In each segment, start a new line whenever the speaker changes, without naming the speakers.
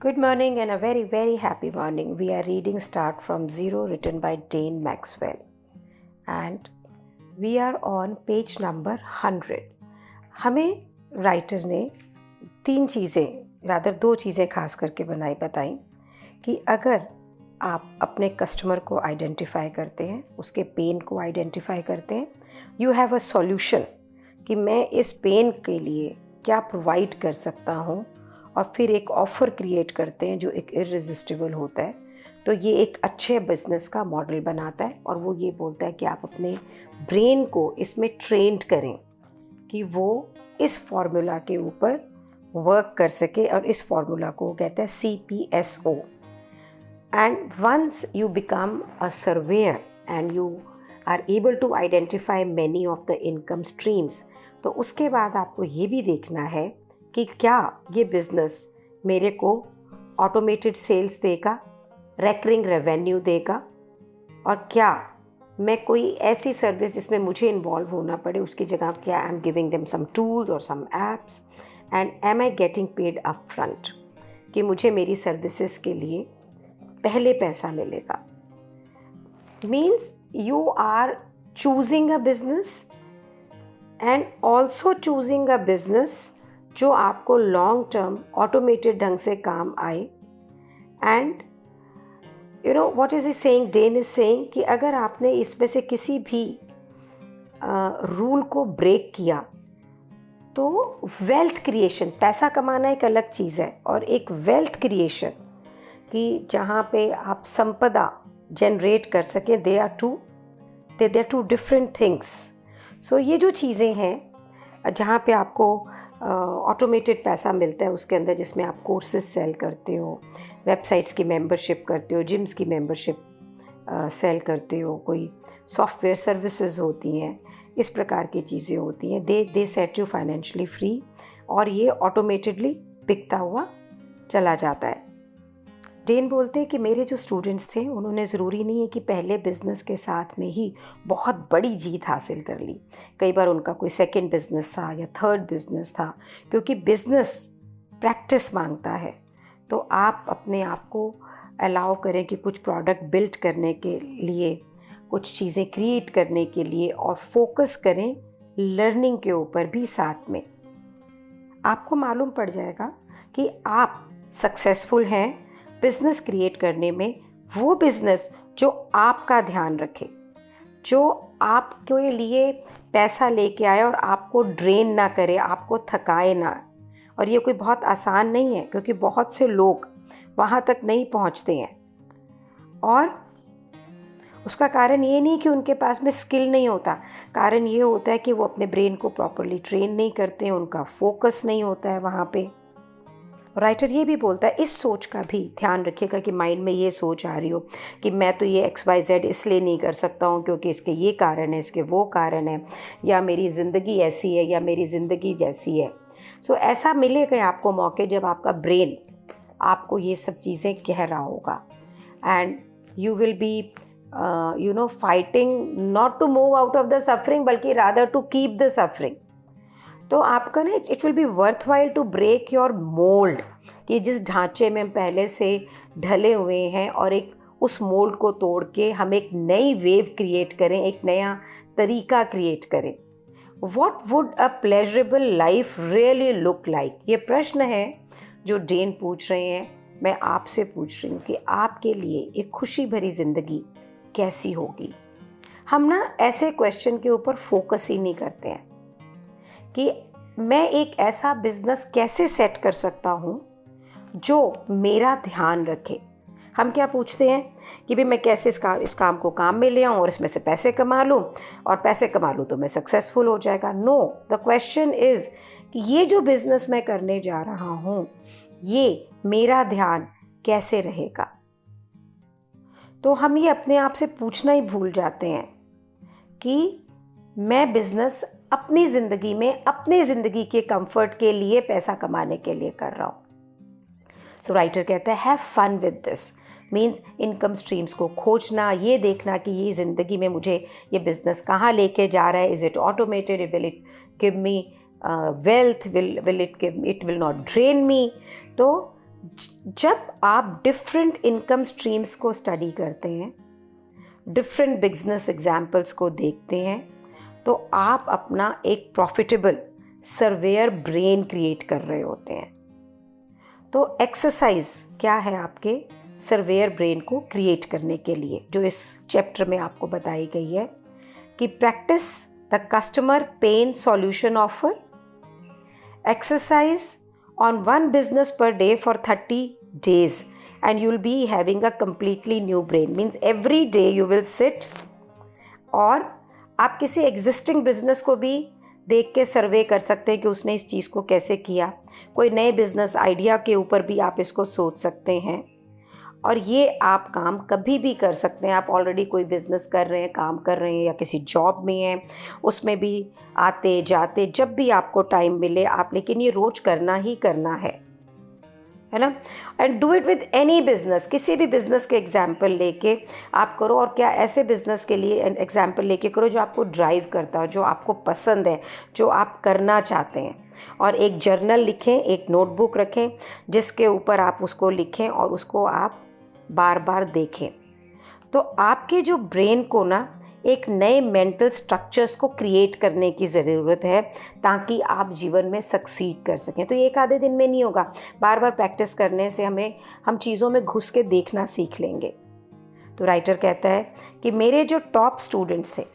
Good morning and a very, very happy morning. We are reading Start from Zero, written by Dane Maxwell. And we are on page number 100. हमें writer ने दो चीज़ें खास करके बताई कि अगर आप अपने कस्टमर को आइडेंटिफाई करते हैं, उसके पेन को आइडेंटिफाई करते हैं, यू हैव अ सॉल्यूशन कि मैं इस पेन के लिए क्या प्रोवाइड कर सकता हूँ, और फिर एक ऑफ़र क्रिएट करते हैं जो एक इररेजिस्टिबल होता है, तो ये एक अच्छे बिजनेस का मॉडल बनाता है। और वो ये बोलता है कि आप अपने ब्रेन को इसमें ट्रेंड करें कि वो इस फार्मूला के ऊपर वर्क कर सके, और इस फार्मूला को कहते हैं CPSO। And once you become a surveyor and you are able to identify many of the income streams, तो उसके बाद आपको ये भी देखना है कि क्या ये बिज़नेस मेरे को ऑटोमेटेड सेल्स देगा, रेकरिंग रेवेन्यू देगा, और क्या मैं कोई ऐसी सर्विस जिसमें मुझे इन्वॉल्व होना पड़े उसकी जगह क्या I am giving them some tools और some apps, and am I getting paid up front कि मुझे मेरी सर्विसेज के लिए पहले पैसा मिलेगा। Means you are choosing a business and also choosing a business जो आपको लॉन्ग टर्म ऑटोमेटेड ढंग से काम आए। And you know what is he saying, Dan is saying कि अगर आपने इसमें से किसी भी रूल को ब्रेक किया तो वेल्थ क्रिएशन, पैसा कमाना एक अलग चीज़ है, और एक वेल्थ क्रिएशन कि जहाँ पे आप संपदा जनरेट कर सकें, they are two different things. So ये जो चीज़ें हैं जहाँ पे आपको ऑटोमेटेड पैसा मिलता है उसके अंदर, जिसमें आप कोर्सेज सेल करते हो, वेबसाइट्स की मेंबरशिप करते हो, जिम्स की मेंबरशिप सेल करते हो, कोई सॉफ्टवेयर सर्विसेज होती हैं, इस प्रकार की चीज़ें होती हैं, दे सेट यू फाइनेंशियली फ्री, और ये ऑटोमेटेडली बिकता हुआ चला जाता है। डेन बोलते हैं कि मेरे जो स्टूडेंट्स थे उन्होंने ज़रूरी नहीं है कि पहले बिज़नेस के साथ में ही बहुत बड़ी जीत हासिल कर ली। कई बार उनका कोई सेकंड बिज़नेस था या थर्ड बिज़नेस था, क्योंकि बिज़नेस प्रैक्टिस मांगता है। तो आप अपने आप को अलाउ करें कि कुछ प्रोडक्ट बिल्ड करने के लिए, कुछ चीज़ें क्रिएट करने के लिए, और फोकस करें लर्निंग के ऊपर भी साथ में। आपको मालूम पड़ जाएगा कि आप सक्सेसफुल हैं बिज़नेस क्रिएट करने में, वो बिज़नेस जो आपका ध्यान रखे, जो आपके लिए पैसा लेके आए और आपको ड्रेन ना करे, आपको थकाए ना। और ये कोई बहुत आसान नहीं है, क्योंकि बहुत से लोग वहाँ तक नहीं पहुँचते हैं, और उसका कारण ये नहीं कि उनके पास में स्किल नहीं होता, कारण ये होता है कि वो अपने ब्रेन को प्रॉपरली ट्रेन नहीं करते हैं, उनका फोकस नहीं होता है वहाँ पे। राइटर ये भी बोलता है, इस सोच का भी ध्यान रखिएगा कि माइंड में ये सोच आ रही हो कि मैं तो ये XYZ इसलिए नहीं कर सकता हूँ क्योंकि इसके ये कारण है, इसके वो कारण है, या मेरी ज़िंदगी ऐसी है, या मेरी ज़िंदगी जैसी है। सो ऐसा मिलेगा आपको मौके जब आपका ब्रेन आपको ये सब चीज़ें कह रहा होगा, and you will be fighting not to move out of the suffering, बल्कि rather to keep the suffering. तो आपका ना it will be worth while to break your mould, कि जिस ढांचे में हम पहले से ढले हुए हैं, और एक उस मोल्ड को तोड़ के हम एक नई वेव क्रिएट करें, एक नया तरीका क्रिएट करें। What would a pleasurable life really look like, ये प्रश्न है जो डेन पूछ रहे हैं, मैं आपसे पूछ रही हूँ कि आपके लिए एक खुशी भरी ज़िंदगी कैसी होगी। हम ना ऐसे क्वेश्चन के ऊपर फोकस ही नहीं करते हैं कि मैं एक ऐसा बिजनेस कैसे सेट कर सकता हूँ जो मेरा ध्यान रखे। हम क्या पूछते हैं कि भाई मैं कैसे इस काम को काम में ले आऊँ और इसमें से पैसे कमा लूँ, और पैसे कमा लूँ तो मैं सक्सेसफुल हो जाएगा। नो, द क्वेश्चन इज़ कि ये जो बिज़नेस मैं करने जा रहा हूँ, ये मेरा ध्यान कैसे रहेगा। तो हम ये अपने आप से पूछना ही भूल जाते हैं कि मैं बिज़नेस अपनी ज़िंदगी में, अपने ज़िंदगी के कंफर्ट के लिए, पैसा कमाने के लिए कर रहा हूँ। सो राइटर कहता है have fun with this, means income streams को खोजना, ये देखना कि ये ज़िंदगी में मुझे ये बिज़नेस कहाँ लेके जा रहा है। Is it automated, will it give me wealth, will it will not drain me. तो जब आप डिफरेंट इनकम स्ट्रीम्स को स्टडी करते हैं, डिफरेंट बिजनेस एग्जाम्पल्स को देखते हैं, तो आप अपना एक प्रॉफिटेबल सर्वेयर ब्रेन क्रिएट कर रहे होते हैं। तो एक्सरसाइज क्या है आपके सर्वेयर ब्रेन को क्रिएट करने के लिए, जो इस चैप्टर में आपको बताई गई है कि practice the customer pain solution offer, exercise on one business per day for 30 days and you will be having a completely new brain. Means every day you will sit और आप किसी एग्जिस्टिंग बिजनेस को भी देख के सर्वे कर सकते हैं कि उसने इस चीज़ को कैसे किया। कोई नए बिजनेस आइडिया के ऊपर भी आप इसको सोच सकते हैं और ये आप काम कभी भी कर सकते हैं। आप ऑलरेडी कोई बिज़नेस कर रहे हैं, काम कर रहे हैं या किसी जॉब में हैं, उसमें भी आते जाते जब भी आपको टाइम मिले आप, लेकिन ये रोज़ करना ही करना है ना। And do it with any business, किसी भी बिजनेस के एग्जाम्पल लेके आप करो। और क्या ऐसे बिजनेस के लिए एग्जाम्पल लेके करो जो आपको ड्राइव करता हो, जो आपको पसंद है, जो आप करना चाहते हैं। और एक जर्नल लिखें, एक नोटबुक रखें जिसके ऊपर आप उसको लिखें और उसको आप बार बार देखें। तो आपके जो ब्रेन को ना एक नए मेंटल स्ट्रक्चर्स को क्रिएट करने की ज़रूरत है ताकि आप जीवन में सक्सीड कर सकें। तो ये एक आधे दिन में नहीं होगा, बार बार प्रैक्टिस करने से हम चीज़ों में घुस के देखना सीख लेंगे। तो राइटर कहता है कि मेरे जो टॉप स्टूडेंट्स थे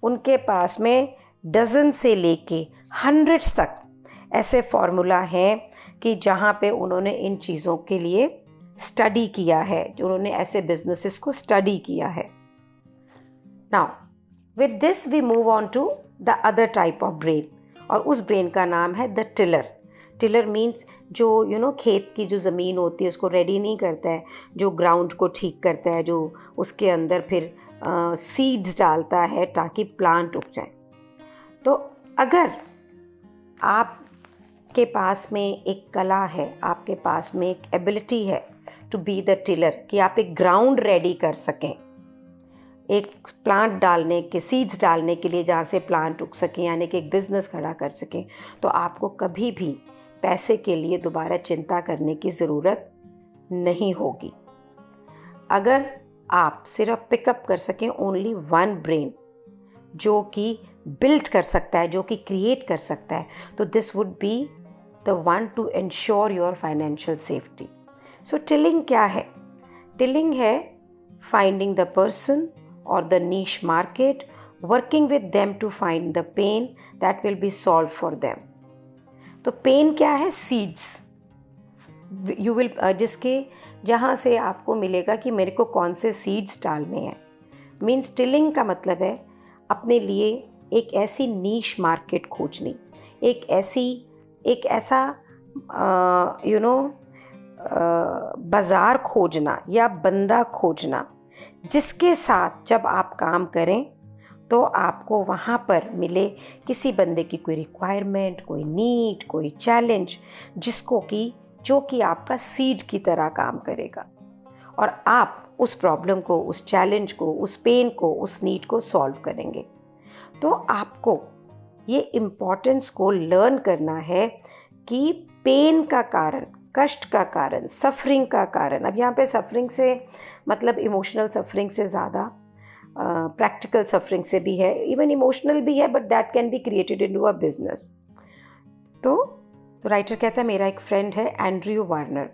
उनके पास में डजन से लेके हंड्रेड्स तक ऐसे फार्मूला हैं कि जहाँ पे उन्होंने इन चीज़ों के लिए स्टडी किया है, जो उन्होंने ऐसे बिजनेसेस को स्टडी किया है। Now with this we move on to the other type of brain, और उस ब्रेन का नाम है द टिलर। टिलर मीन्स जो खेत की जो ज़मीन होती है उसको रेडी नहीं करता है, जो ग्राउंड को ठीक करता है, जो उसके अंदर फिर सीड्स डालता है ताकि प्लांट उग जाए। तो अगर आपके पास में एक कला है, आपके पास में एक एबिलिटी है टू बी द टिलर, कि आप एक ग्राउंड रेडी कर सकें, एक प्लांट डालने के, सीड्स डालने के लिए जहाँ से प्लांट उग सकें, यानी कि एक बिज़नेस खड़ा कर सकें, तो आपको कभी भी पैसे के लिए दोबारा चिंता करने की ज़रूरत नहीं होगी। अगर आप सिर्फ पिकअप कर सकें ओनली वन ब्रेन जो कि बिल्ड कर सकता है, जो कि क्रिएट कर सकता है, तो this would be the one to ensure your financial safety. So tilling क्या है? टिलिंग है फाइंडिंग द पर्सन और the niche market, working with them to find the pain that will be solve for them. तो pain क्या है? Seeds you will, जिसके जहाँ से आपको मिलेगा कि मेरे को कौन से सीड्स डालने हैं। मीन्स टिलिंग का मतलब है अपने लिए एक ऐसी नीश मार्केट खोजनी, एक ऐसा बाज़ार खोजना या बंदा खोजना जिसके साथ जब आप काम करें तो आपको वहाँ पर मिले किसी बंदे की कोई रिक्वायरमेंट, कोई नीड, कोई चैलेंज, जो कि आपका सीड की तरह काम करेगा और आप उस प्रॉब्लम को, उस चैलेंज को, उस पेन को, उस नीड को सॉल्व करेंगे। तो आपको ये इम्पोर्टेंस को लर्न करना है कि पेन का कारण, कष्ट का कारण, सफरिंग का कारण, अब यहाँ पे सफरिंग से मतलब इमोशनल सफरिंग से ज़्यादा प्रैक्टिकल सफरिंग से भी है, इवन इमोशनल भी है, but that can be created into a business. तो राइटर कहता है मेरा एक फ्रेंड है एंड्रयू वार्नर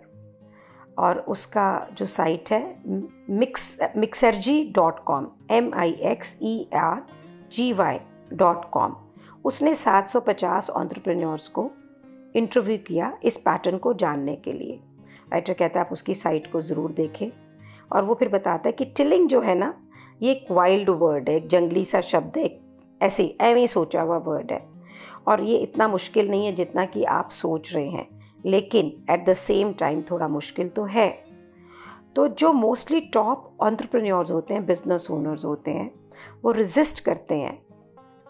और उसका जो साइट है mixergy.com, mixergy.com, उसने 750 एंटरप्रेन्योर्स को इंटरव्यू किया इस पैटर्न को जानने के लिए। राइटर कहता है आप उसकी साइट को ज़रूर देखें और वो फिर बताता है कि टिलिंग जो है ना, ये एक वाइल्ड वर्ड है, एक जंगली सा शब्द है, ऐਵੇਂ सोचा हुआ वर्ड है और ये इतना मुश्किल नहीं है जितना कि आप सोच रहे हैं, लेकिन एट द सेम टाइम थोड़ा मुश्किल तो है। तो जो मोस्टली टॉप एंटरप्रेन्योर्स होते हैं, बिजनेस ओनर्स होते हैं, वो रेजिस्ट करते हैं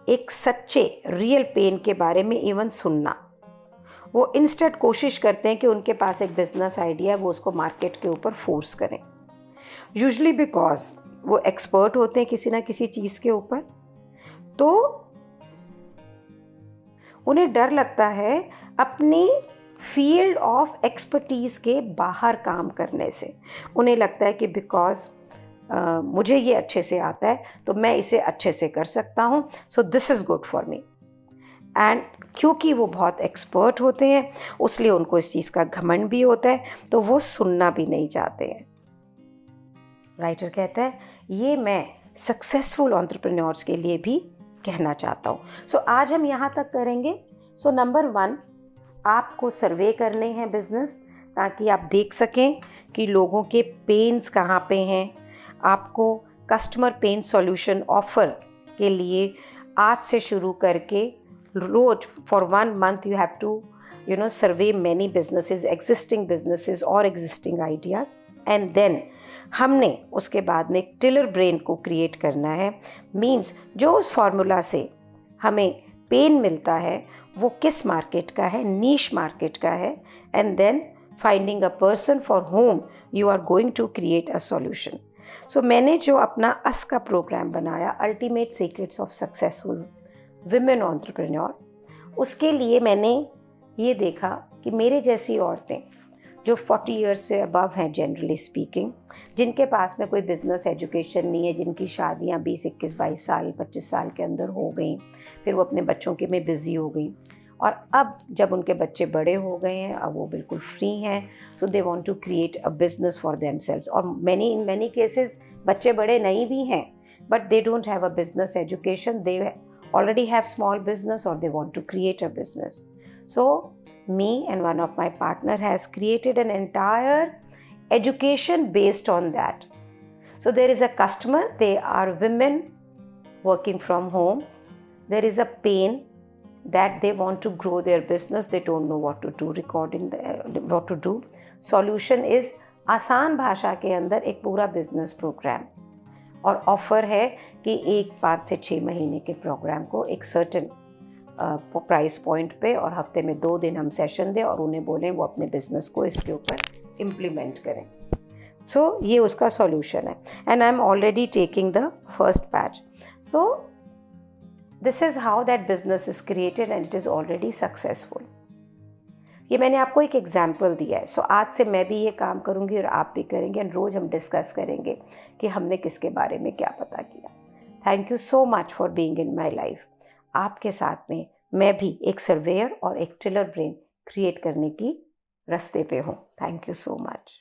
एक सच्चे रियल पेन के बारे में इवन सुनना। वो इंस्टेंट कोशिश करते हैं कि उनके पास एक बिजनेस आइडिया है, वो उसको मार्केट के ऊपर फोर्स करें, यूजुअली बिकॉज वो एक्सपर्ट होते हैं किसी ना किसी चीज़ के ऊपर। तो उन्हें डर लगता है अपनी फील्ड ऑफ एक्सपर्टीज़ के बाहर काम करने से। उन्हें लगता है कि बिकॉज मुझे ये अच्छे से आता है तो मैं इसे अच्छे से कर सकता हूँ, so this is good for me. And क्योंकि वो बहुत एक्सपर्ट होते हैं उसलिए उनको इस चीज़ का घमंड भी होता है, तो वो सुनना भी नहीं चाहते हैं। राइटर कहता है ये मैं सक्सेसफुल एंटरप्रेन्योर्स के लिए भी कहना चाहता हूँ। सो आज हम यहाँ तक करेंगे। सो नंबर 1, आपको सर्वे करने हैं बिजनेस, ताकि आप देख सकें कि लोगों के पेन्स कहाँ पे हैं। आपको कस्टमर पेन सॉल्यूशन ऑफर के लिए आज से शुरू करके रोज for 1 month you have to survey many businesses, existing businesses और existing ideas, and then हमने उसके बाद में एक टिलर ब्रेन को क्रिएट करना है। मीन्स जो उस फॉर्मूला से हमें पेन मिलता है वो किस मार्केट का है, नीश मार्केट का है, and then finding a person for whom you are going to create a solution. So मैंने जो अपना अस का प्रोग्राम बनाया, ultimate secrets of successful women entrepreneur, उसके लिए मैंने ये देखा कि मेरे जैसी औरतें जो 40 ईयर्स से अबव हैं जनरली स्पीकिंग, जिनके पास में कोई बिज़नेस एजुकेशन नहीं है, जिनकी शादियां 20, 21, 22 साल 25 साल के अंदर हो गई, फिर वो अपने बच्चों के में बिज़ी हो गई, और अब जब उनके बच्चे बड़े हो गए हैं अब वो बिल्कुल फ्री हैं, so they want to create a business for themselves. और इन मैनी केसेस बच्चे बड़े नहीं भी हैं but they don't have a business education, they already have small business or they want to create a business. So me and one of my partner has created an entire education based on that. So there is a customer, they are women working from home. There is a pain that they want to grow their business, they don't know what to do, what to do. Solution is आसान भाषा के अंदर एक पूरा business programme, और offer है कि 5 से 6 महीने के प्रोग्राम को एक सर्टेन प्राइस पॉइंट पे और हफ्ते में 2 दिन हम सेशन दें और उन्हें बोलें वो अपने बिजनेस को इसके ऊपर इम्प्लीमेंट करें। सो ये उसका सॉल्यूशन है, and I am already taking the first batch. So this is how that business is created and it is already successful. ये मैंने आपको एक एग्जाम्पल दिया है। सो आज से मैं भी ये काम करूँगी और आप भी करेंगे, एंड रोज़ हम डिस्कस करेंगे कि हमने किसके बारे में क्या पता किया। Thank you so much for being in my life. आपके साथ में मैं भी एक सर्वेयर और एक टिलर ब्रेन क्रिएट करने की रास्ते पे हूँ। Thank you so much.